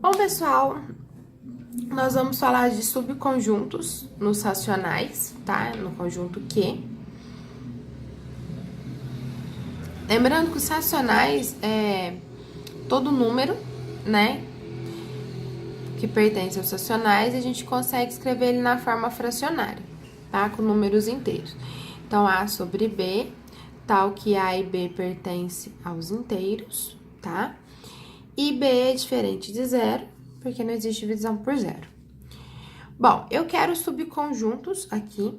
Bom, pessoal, nós vamos falar de subconjuntos nos racionais, tá? No conjunto Q. Lembrando que os racionais é todo número, né? Que pertence aos racionais, e a gente consegue escrever ele na forma fracionária, tá? Com números inteiros. Então, A sobre B, tal que A e B pertencem aos inteiros, tá? E B é diferente de zero, porque não existe divisão por zero. Bom, eu quero subconjuntos aqui.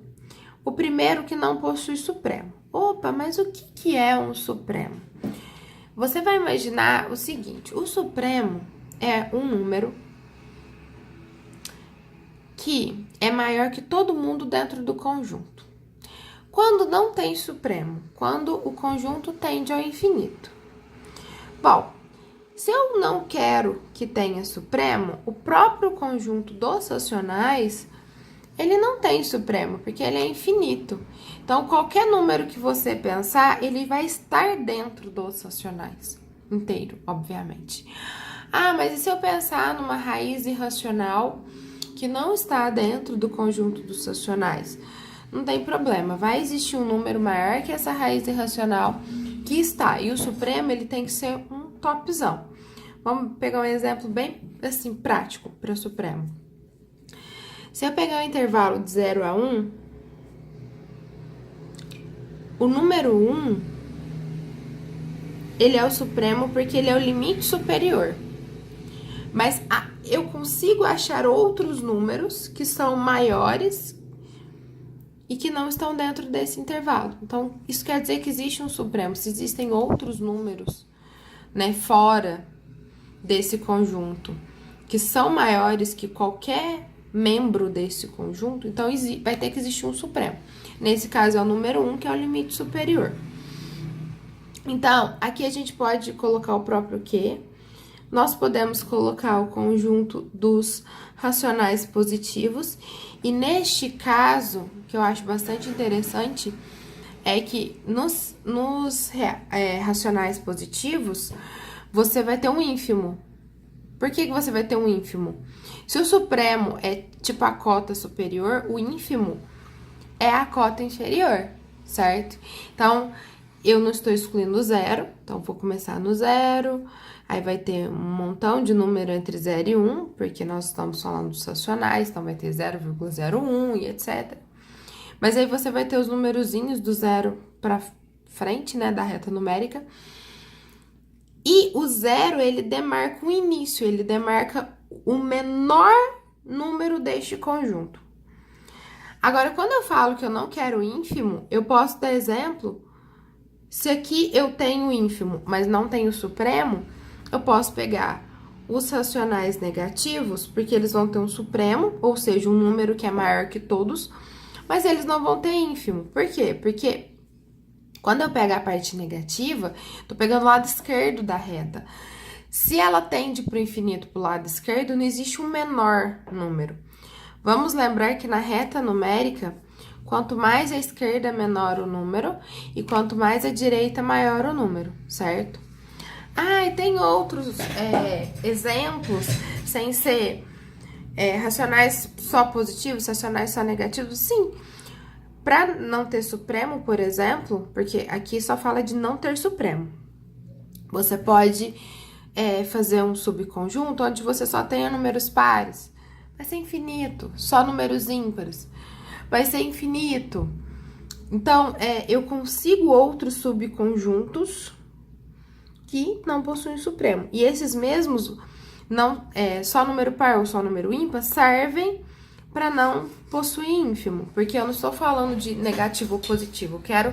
O primeiro que não possui supremo. Opa, mas o que é um supremo? Você vai imaginar o seguinte, o supremo é um número que é maior que todo mundo dentro do conjunto. Quando não tem supremo? Quando o conjunto tende ao infinito. Bom, se eu não quero que tenha supremo, o próprio conjunto dos racionais, ele não tem supremo, porque ele é infinito. Então, qualquer número que você pensar, ele vai estar dentro dos racionais. Inteiro, obviamente. Ah, mas e se eu pensar numa raiz irracional que não está dentro do conjunto dos racionais? Não tem problema, vai existir um número maior que essa raiz irracional que está. E o supremo, ele tem que ser um topzão. Vamos pegar um exemplo bem, assim, prático para o supremo. Se eu pegar um intervalo de 0 a 1, o número 1, ele é o supremo porque ele é o limite superior. Mas eu consigo achar outros números que são maiores e que não estão dentro desse intervalo. Então, isso quer dizer que existe um supremo. Se existem outros números, né, fora desse conjunto, que são maiores que qualquer membro desse conjunto, então vai ter que existir um supremo. Nesse caso é o número 1, que é o limite superior. Então, aqui a gente pode colocar o próprio Q. Nós podemos colocar o conjunto dos racionais positivos. E neste caso, que eu acho bastante interessante, é que nos racionais positivos, você vai ter um ínfimo. Por que você vai ter um ínfimo? Se o supremo é tipo a cota superior, o ínfimo é a cota inferior, certo? Então, eu não estou excluindo o zero, então vou começar no zero, aí vai ter um montão de número entre 0 e 1, porque nós estamos falando dos racionais, então vai ter 0,01 e etc. Mas aí você vai ter os numerozinhos do zero para frente, né, da reta numérica. E o zero, ele demarca o início, ele demarca o menor número deste conjunto. Agora, quando eu falo que eu não quero ínfimo, eu posso dar exemplo, se aqui eu tenho ínfimo, mas não tenho supremo, eu posso pegar os racionais negativos, porque eles vão ter um supremo, ou seja, um número que é maior que todos, mas eles não vão ter ínfimo. Por quê? Porque quando eu pego a parte negativa, tô pegando o lado esquerdo da reta. Se ela tende para o infinito para o lado esquerdo, não existe um menor número. Vamos lembrar que na reta numérica, quanto mais a esquerda, menor o número, e quanto mais a direita, maior o número, certo? Ah, e tem outros exemplos, sem ser racionais só positivos, racionais só negativos? Sim. Para não ter supremo, por exemplo, porque aqui só fala de não ter supremo, você pode fazer um subconjunto onde você só tenha números pares. Vai ser infinito, só números ímpares. Vai ser infinito. Então, eu consigo outros subconjuntos que não possuem supremo. E esses mesmos, só número par ou só número ímpar, servem para não possuir ínfimo, porque eu não estou falando de negativo ou positivo, eu quero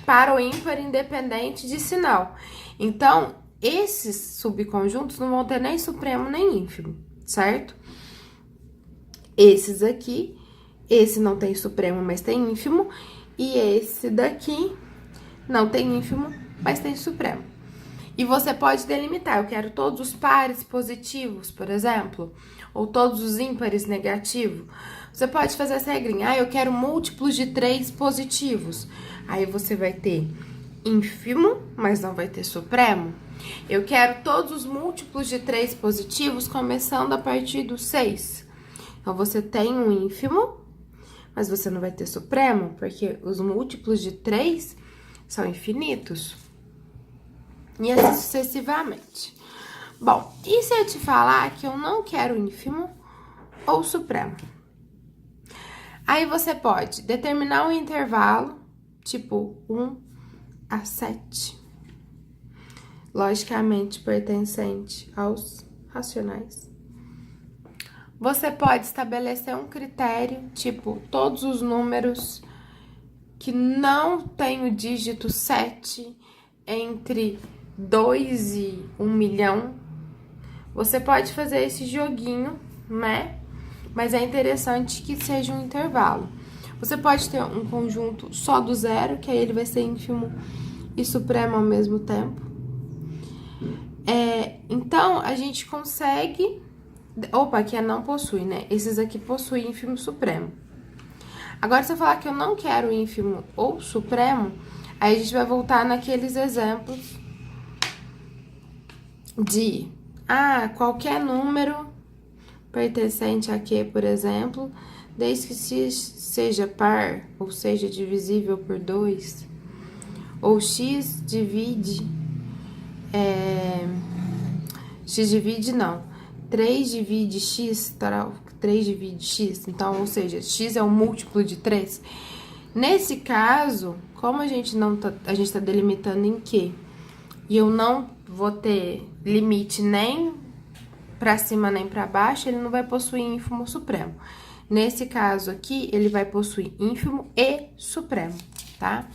par ou ímpar independente de sinal. Então, esses subconjuntos não vão ter nem supremo nem ínfimo, certo? Esses aqui, esse não tem supremo, mas tem ínfimo, e esse daqui não tem ínfimo, mas tem supremo. E você pode delimitar, eu quero todos os pares positivos, por exemplo, ou todos os ímpares negativos. Você pode fazer essa regrinha, eu quero múltiplos de 3 positivos. Aí você vai ter ínfimo, mas não vai ter supremo. Eu quero todos os múltiplos de 3 positivos começando a partir do 6. Então, você tem um ínfimo, mas você não vai ter supremo, porque os múltiplos de 3 são infinitos. E assim sucessivamente. Bom, e se eu te falar que eu não quero ínfimo ou supremo? Aí você pode determinar um intervalo, tipo 1 a 7, logicamente pertencente aos racionais. Você pode estabelecer um critério, tipo todos os números que não têm o dígito 7 entre 2 e 1 milhão. Você pode fazer esse joguinho, né? Mas é interessante que seja um intervalo. Você pode ter um conjunto só do zero, que aí ele vai ser ínfimo e supremo ao mesmo tempo. Então, a gente consegue... Opa, que não possui, né? Esses aqui possuem ínfimo e supremo. Agora, se eu falar que eu não quero ínfimo ou supremo, aí a gente vai voltar naqueles exemplos de... qualquer número pertencente a Q, por exemplo, desde que seja par, ou seja, divisível por 2, ou x divide, 3 divide x, 3 divide x, então, ou seja, x é um múltiplo de 3. Nesse caso, como a gente tá delimitando em Q, e eu não vou ter limite nem para cima nem para baixo, ele não vai possuir ínfimo supremo. Nesse caso aqui, ele vai possuir ínfimo e supremo, tá?